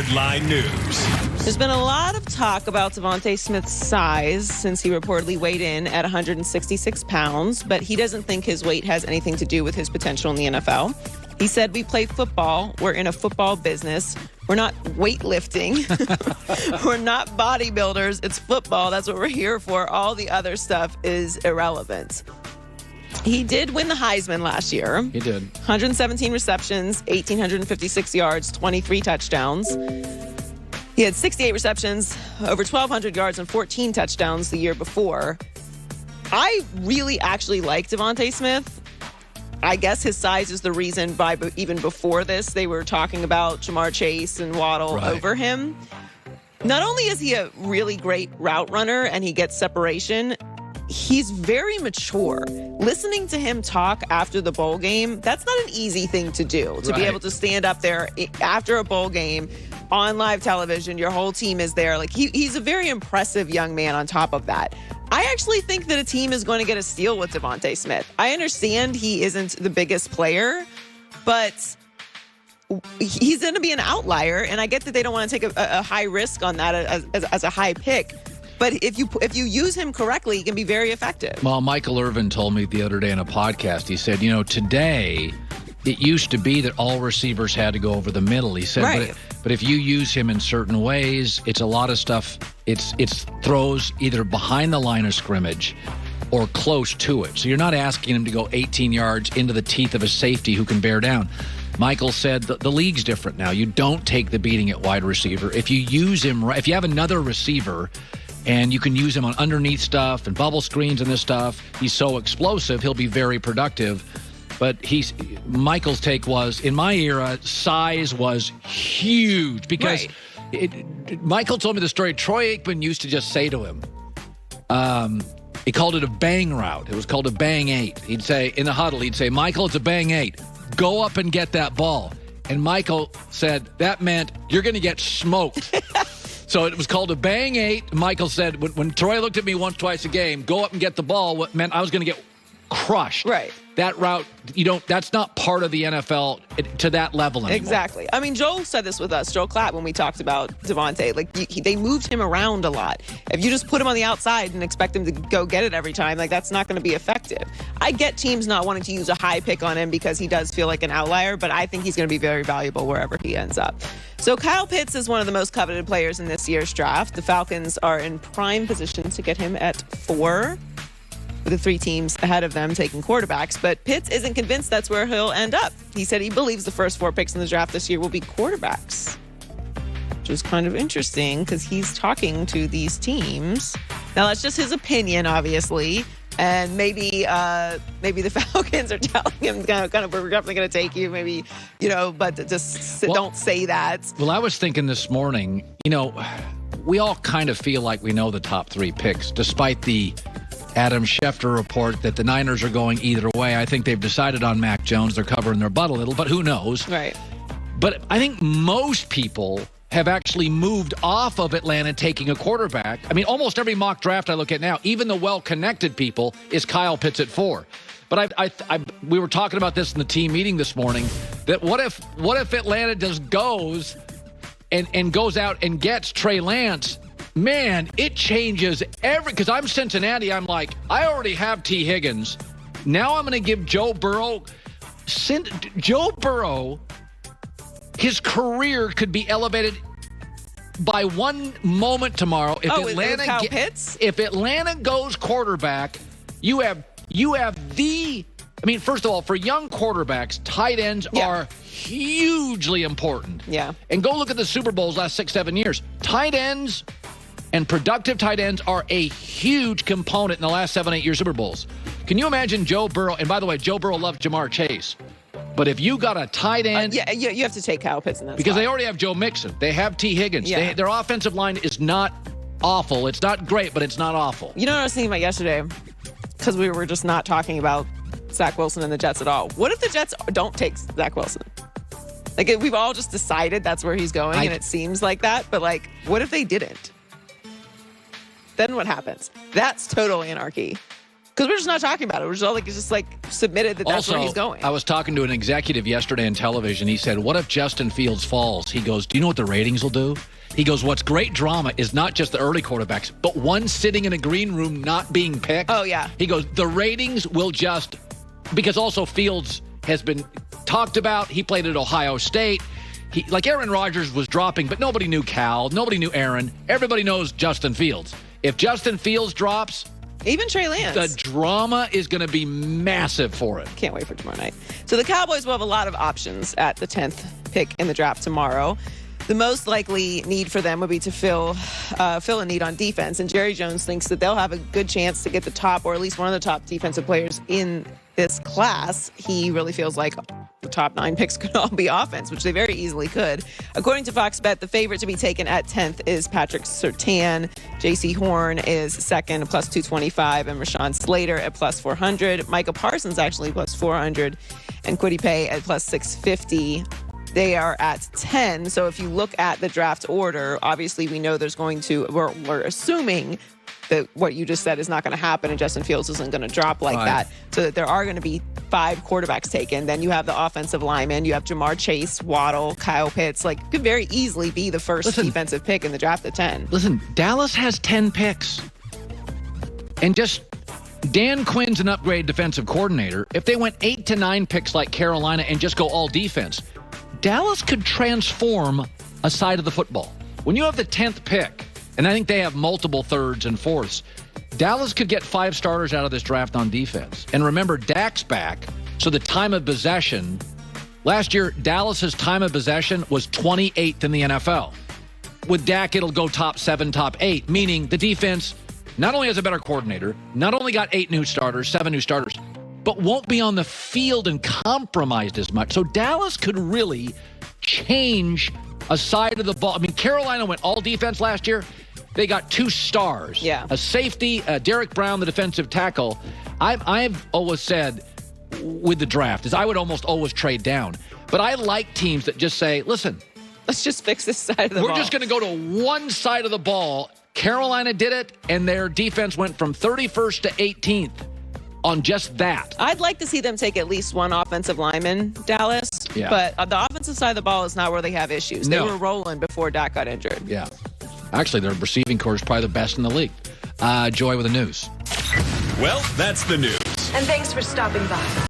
Headline News. There's been a lot of talk about Devontae Smith's size since he reportedly weighed in at 166 pounds, but he doesn't think his weight has anything to do with his potential in the NFL. He said, "We play football. We're in a football business. We're not weightlifting. We're not bodybuilders. It's football. That's what we're here for. All the other stuff is irrelevant." He did win the Heisman last year. He did. 117 receptions, 1,856 yards, 23 touchdowns. He had 68 receptions, over 1,200 yards, and 14 touchdowns the year before. I really actually like Devontae Smith. I guess his size is the reason even before this, they were talking about Jamar Chase and Waddle over him. Not only is he a really great route runner and he gets separation, he's very mature. Listening to him talk after the bowl game, that's not an easy thing to do. To be able to stand up there after a bowl game on live television, your whole team is there. Like he's a very impressive young man on top of that. I actually think that a team is going to get a steal with Devontae Smith. I understand he isn't the biggest player, but he's going to be an outlier. And I get that they don't want to take a high risk on that as a high pick. But if you use him correctly, he can be very effective. Well, Michael Irvin told me the other day in a podcast, he said, today it used to be that all receivers had to go over the middle. He said, but if you use him in certain ways, it's a lot of stuff. It's throws either behind the line of scrimmage or close to it. So you're not asking him to go 18 yards into the teeth of a safety who can bear down. Michael said the league's different now. You don't take the beating at wide receiver. If you use him right, if you have another receiver and you can use him on underneath stuff and bubble screens and this stuff, he's so explosive, he'll be very productive. But Michael's take was, in my era, size was huge because Michael told me the story. Troy Aikman used to just say to him, he called it a bang route. It was called a bang 8. He'd say, in the huddle, he'd say, "Michael, it's a bang 8. Go up and get that ball." And Michael said, that meant you're going to get smoked. So it was called a bang 8. Michael said, when Troy looked at me once, twice a game, go up and get the ball, what meant I was going to get crushed. Right. That route, that's not part of the NFL to that level anymore. Exactly. I mean, Joel said this with us, Joel Klatt, when we talked about Devontae. Like, they moved him around a lot. If you just put him on the outside and expect him to go get it every time, that's not going to be effective. I get teams not wanting to use a high pick on him because he does feel like an outlier, but I think he's going to be very valuable wherever he ends up. So Kyle Pitts is one of the most coveted players in this year's draft. The Falcons are in prime position to get him at 4. With the 3 teams ahead of them taking quarterbacks, but Pitts isn't convinced that's where he'll end up. He said he believes the first 4 picks in the draft this year will be quarterbacks, which is kind of interesting because he's talking to these teams. Now, that's just his opinion, obviously, and maybe the Falcons are telling him kind of we're definitely going to take you, maybe, but just don't say that. Well, I was thinking this morning, we all kind of feel like we know the top 3 picks, despite the Adam Schefter report that the Niners are going either way. I think they've decided on Mac Jones. They're covering their butt a little, but who knows? Right. But I think most people have actually moved off of Atlanta taking a quarterback. I mean, almost every mock draft I look at now, even the well-connected people, is Kyle Pitts at 4. But we were talking about this in the team meeting this morning, that what if Atlanta just goes and goes out and gets Trey Lance? Man, it changes because I'm Cincinnati. I'm like, I already have T. Higgins. Now I'm going to give Joe Burrow. Joe Burrow, his career could be elevated by one moment tomorrow. If if Atlanta goes quarterback, you have first of all, for young quarterbacks, tight ends are hugely important. Yeah. And go look at the Super Bowls last 6-7 years. Tight ends and productive tight ends are a huge component in the last 7-8 year Super Bowls. Can you imagine Joe Burrow? And by the way, Joe Burrow loves Jamar Chase. But if you got a tight end... you have to take Kyle Pitts in that because spot. They already have Joe Mixon. They have T. Higgins. Yeah. Their offensive line is not awful. It's not great, but it's not awful. You know what I was thinking about yesterday? Because we were just not talking about Zach Wilson and the Jets at all. What if the Jets don't take Zach Wilson? Like, we've all just decided that's where he's going, and it seems like that. But, what if they didn't? Then what happens? That's total anarchy. Because we're just not talking about it. We're just all like, it's just like submitted that that's where he's going. I was talking to an executive yesterday on television. He said, what if Justin Fields falls? He goes, do you know what the ratings will do? He goes, what's great drama is not just the early quarterbacks, but one sitting in a green room not being picked. Oh, yeah. He goes, the ratings will just, because also Fields has been talked about. He played at Ohio State. Like Aaron Rodgers was dropping, but nobody knew Cal. Nobody knew Aaron. Everybody knows Justin Fields. If Justin Fields drops, even Trey Lance, the drama is going to be massive for it. Can't wait for tomorrow night. So the Cowboys will have a lot of options at the 10th pick in the draft tomorrow. The most likely need for them would be to fill a need on defense. And Jerry Jones thinks that they'll have a good chance to get the top, or at least one of the top defensive players in this class. He really feels like the top 9 picks could all be offense, which they very easily could. According to Fox Bet, the favorite to be taken at 10th is Patrick Surtain. J.C. Horn is second, plus 225, and Rashawn Slater at plus 400. Micah Parsons actually plus 400, and Kwity Paye at plus 650. They are at 10. So if you look at the draft order, obviously we know we're assuming that what you just said is not going to happen and Justin Fields isn't going to drop like that. So that there are going to be 5 quarterbacks taken. Then you have the offensive linemen. You have Jamar Chase, Waddle, Kyle Pitts. Like, could very easily be the first defensive pick in the draft at 10. Listen, Dallas has 10 picks. And just Dan Quinn's an upgrade defensive coordinator. If they went 8 to 9 picks like Carolina and just go all defense, Dallas could transform a side of the football. When you have the 10th pick, and I think they have multiple thirds and fourths, Dallas could get 5 starters out of this draft on defense. And remember, Dak's back, so the time of possession, last year, Dallas's time of possession was 28th in the NFL. With Dak, it'll go top 7, top 8, meaning the defense not only has a better coordinator, not only got 7 new starters, but won't be on the field and compromised as much. So Dallas could really change a side of the ball. I mean, Carolina went all defense last year. They got 2 stars. Yeah. A safety, Derek Brown, the defensive tackle. I've always said with the draft is I would almost always trade down. But I like teams that just say, listen, let's just fix this side of the ball. We're just going to go to one side of the ball. Carolina did it, and their defense went from 31st to 18th. On just that. I'd like to see them take at least one offensive lineman, Dallas. Yeah. But the offensive side of the ball is not where they have issues. They were rolling before Dak got injured. Yeah. Actually, their receiving core is probably the best in the league. Joy with the news. Well, that's the news. And thanks for stopping by.